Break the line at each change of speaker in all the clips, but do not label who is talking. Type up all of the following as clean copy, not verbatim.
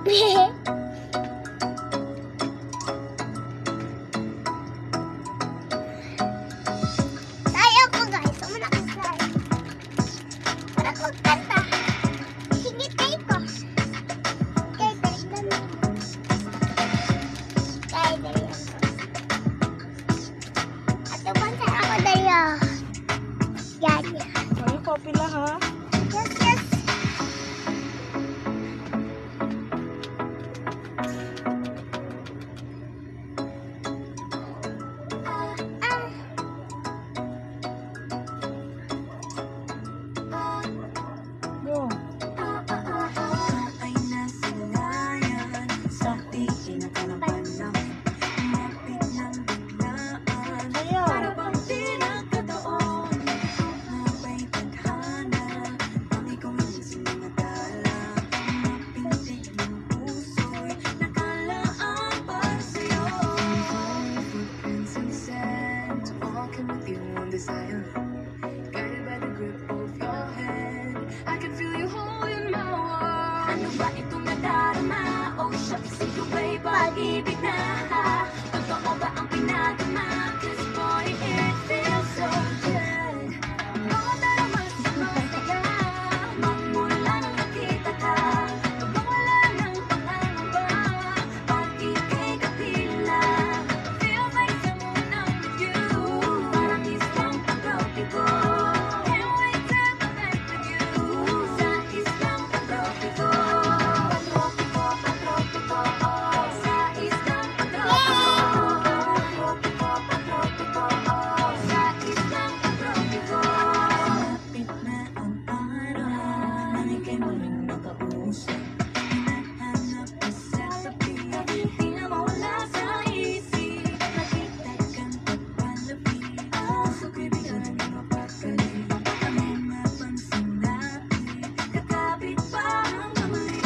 Tayo ko guys, muna ka tayo. Para ko kanta. Sige tayo ko. Kaya tayo na. Kaya tayo. At umansa ako tayo. Yan.
Ay, copy lang ha.
Yes, yes.
Go.
Ay nasilayan sa tingin at kalaban namin. Umapit ng biglaan.
Ayaw.
Para bang pinagkataon Nabay tadhana Nang ikaw hindi sinamadala Mapindig ng puso'y Nakalaan para sa'yo Footprints in the sand Walking with you on this island Guided by the grip of your hand I can feel you holding my world Ano ba itong nadarama? Oh shucks, ito ba'y pag-ibig na? Totoo ba ang pinagama? 'Cause boy, it feels so good Bawat araw mas masaya Magmula nang nakita ka Nawawala ng pangangamba Pag ika'y kapila Feels like someone I'm with you Parang islang pag-tropiko Can't wait to go back with you Sa islang pag-tropiko Pag-tropiko, pag-tropiko Sa islang pag-tropiko Pag-tropiko, pag-tropiko Sa islang pag-tropiko Lapit na ang araw Nang ika'y muling makausap Hinahanap ka sa tabi Di na mawala sa isip Nakita kang pagpalapit Puso ko'y bigla nang mapakali Kami mapansin natin Kakapit pa hanggang muli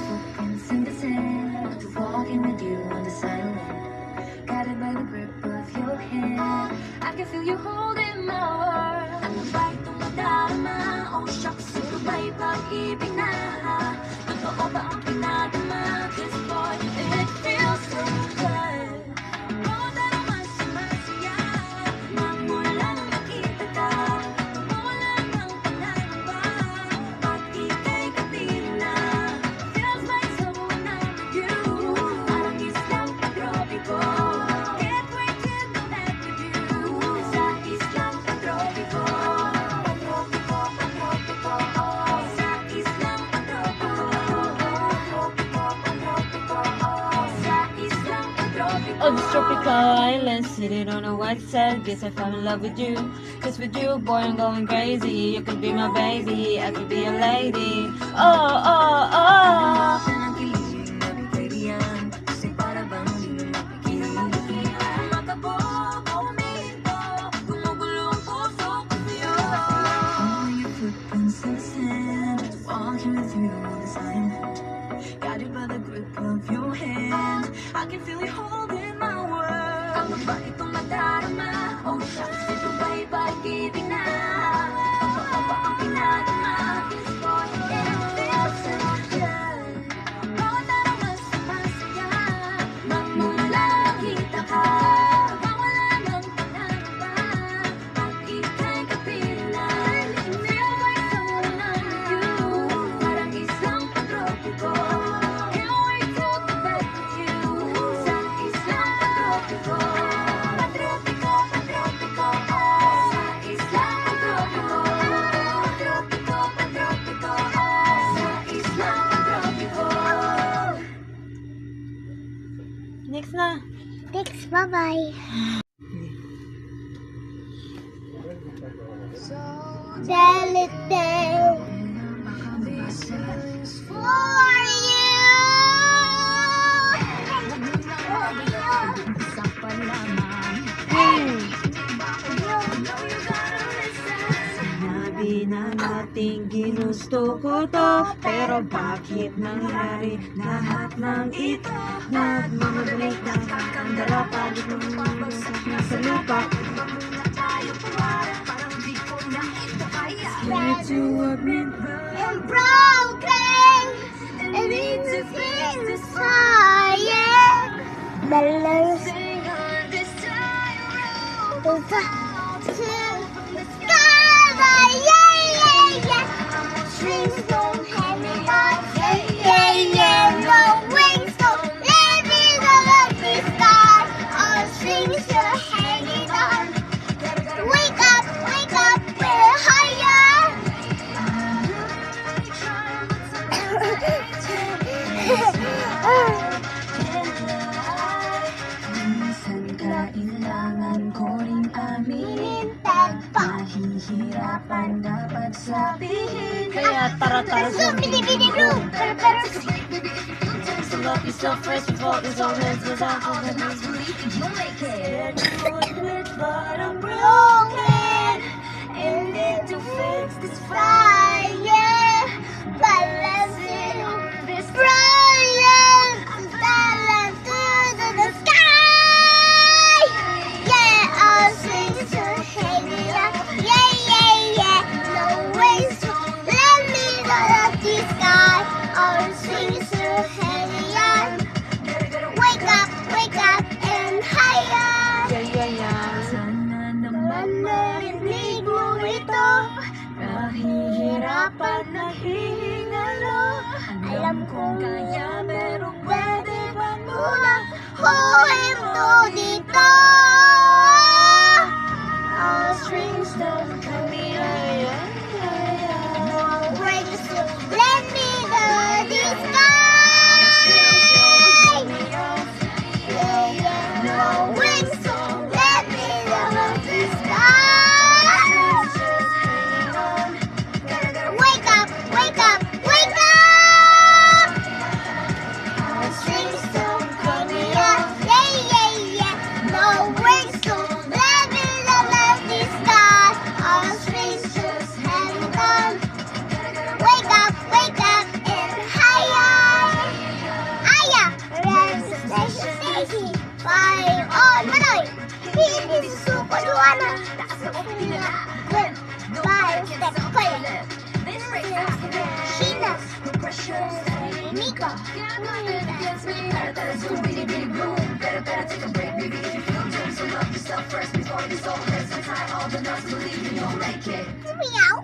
Footprints in the sand Walking with you on the silent Guided by the grip of your hand I can feel you holding my world Ano ba itong nadarama? Oh shucks, ito ba'y pag-ibig na? Totoo ba ang pinagama? 'Cause boy, it feels so good Bawat araw mas masaya Magmula nang nakita ka Nawawala ng pangangamba Pag ika'y kapila Feels like someone I'm with you Parang islang pag-tropiko Can't wait to go back with you Sa islang pag-tropiko Pag-tropiko, pag-tropiko Sa islang pag-tropiko Pag-tropiko, pag-tropiko Sa islang pag-tropiko
On this tropical island, sitting on a white sand, guess I fell in love with you. 'Cause with you, boy, I'm going crazy. You could be my baby, I could be a lady. Oh, oh, oh.
Ang kilig na bigay riyan Kasi para bang di mo mapigilan Makabog o umihinto Gumugulo ang puso ko sa'yo All your footprints in the sand Walking with you on this island Guided by the grip of your hand I can feel you holding my world Ano ba itong nadarama? Oh shucks, ito ba'y pag-ibig na? Totoo ba ang pinagama? 'Cause boy, it feels so good Bawat araw mas masaya Magmula nang nakita ka Nawawala ng pangangamba Pag ika'y kapila Feel like someone I'm with you Parang islang pag-tropiko Can't wait to go back with you Sa islang pag-tropiko Pag-tropiko, pag-tropiko Sa islang pag-tropiko Pag-tropiko, pag-tropiko Sa islang pag-tropiko
Next na.
Thanks, bye-bye. Tell it down for you.
Sinabi na nating ginusto ko to, pero bakit nangyari lahat ng ito? Nagmamabalik na ang dalapalit ng bumagsak na sa lupa. Scared to admit
I'm broken and balance
Sing on this time round.
to the sky. Yeah, yeah, yeah. Strings don't hang me on. Yeah, yeah, no wings don't let me up the sky. All strings are hanging on. Wake up, we're higher.
Minsan kailangan ko ring aminin, nahihirapan dapat sabihin.
Kaya tara-tara
Zoom, bidi-bidi boom.
So love yourself first before it's all hands without all the hands.
Get good with what I'm broken, and need to fix this
Fire, balancing this brilliant balance to the sky. Yeah, all strings are hanging up. Yeah, yeah, yeah. No ways to let me up the sky. All strings are hanging up. Wake up, and higher.
Yeah, yeah, yeah.
Sana naman marinig mo ito. Nahihirapan, nahihingalo. Alam kong kaya, pero pwede ba muna?
Huwento dito. All strings don't come me no ways to let me go the sky. Yeah, yeah, no wings to let me go the sky. Wake up, wake up, wake up. All strings don't come me up. Yeah, yeah, yeah. No wings to let me love the sky. All strings just hang on. Wake up, and higher. Higher. Station. Fire on, Manoy. Hindi suko luwana. Five step five. Shinas. Mika. Meow.